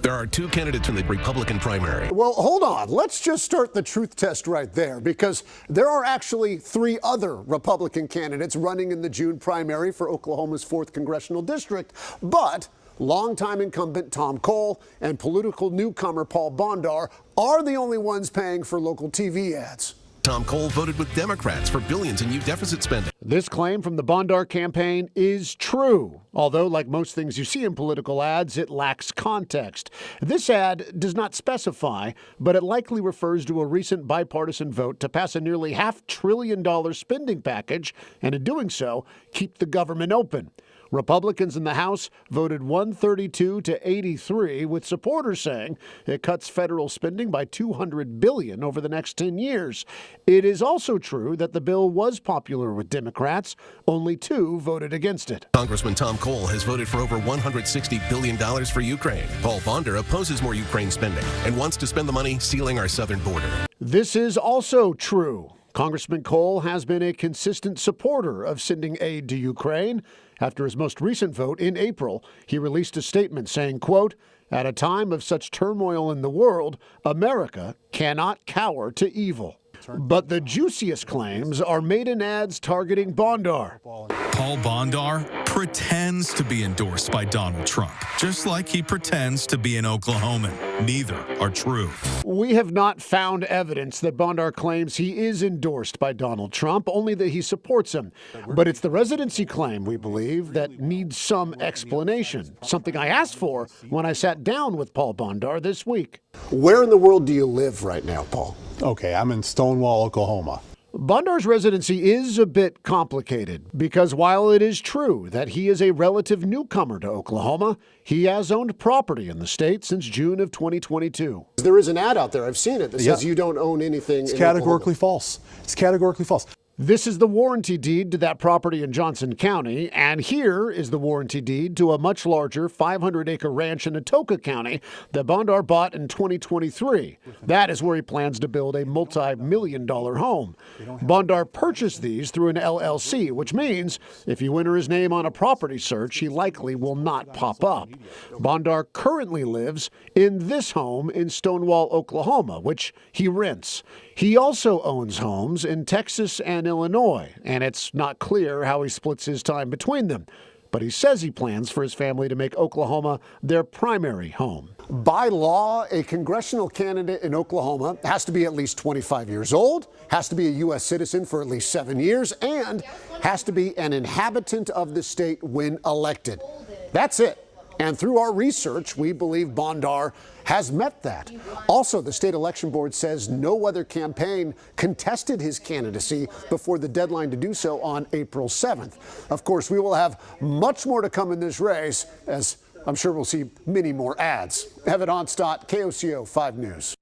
There are two candidates in the Republican primary. Well, hold on. Let's just start the truth test right there, because there are actually three other Republican candidates running in the June primary for Oklahoma's 4th congressional district. But longtime incumbent Tom Cole and political newcomer Paul Bondar are the only ones paying for local TV ads. Tom Cole voted with Democrats for billions in new deficit spending. This claim from the Bondar campaign is true, although, like most things you see in political ads, it lacks context. This ad does not specify, but it likely refers to a recent bipartisan vote to pass a nearly $500 billion spending package, and in doing so, keep the government open. Republicans in the House voted 132 to 83, with supporters saying it cuts federal spending by $200 billion over the next 10 years. It is also true that the bill was popular with Democrats. Only 2 voted against it. Congressman Tom Cole has voted for over $160 billion for Ukraine. Paul Bondar opposes more Ukraine spending and wants to spend the money sealing our southern border. This is also true. Congressman Cole has been a consistent supporter of sending aid to Ukraine. After his most recent vote in April, he released a statement saying, quote, "At a time of such turmoil in the world, America cannot cower to evil." But the juiciest claims are made in ads targeting Bondar. Paul Bondar pretends to be endorsed by Donald Trump, just like he pretends to be an Oklahoman. Neither are true. We have not found evidence that Bondar claims he is endorsed by Donald Trump, only that he supports him. But it's the residency claim, we believe, that needs some explanation, something I asked for when I sat down with Paul Bondar this week. Where in the world do you live right now, Paul? Okay, I'm in Stonewall, Oklahoma. Bondar's residency is a bit complicated because while it is true that he is a relative newcomer to Oklahoma, he has owned property in the state since June of 2022. There is an ad out there, I've seen it, that says you don't own anything It's in categorically Oklahoma. false. It's categorically false. This is the warranty deed to that property in Johnson County, and here is the warranty deed to a much larger 500-acre ranch in Atoka County that Bondar bought in 2023. That is where he plans to build a multi-million-dollar home. Bondar purchased these through an LLC, which means if you enter his name on a property search, he likely will not pop up. Bondar currently lives in this home in Stonewall, Oklahoma, which he rents. He also owns homes in Texas and Illinois, and it's not clear how he splits his time between them. But he says he plans for his family to make Oklahoma their primary home. By law, a congressional candidate in Oklahoma has to be at least 25 years old, has to be a U.S. citizen for at least 7 years, and has to be an inhabitant of the state when elected. That's it. And through our research, we believe Bondar has met that. Also, the state election board says no other campaign contested his candidacy before the deadline to do so on April 7th. Of course, we will have much more to come in this race, as I'm sure we'll see many more ads. Evan Onstott, KOCO 5 News.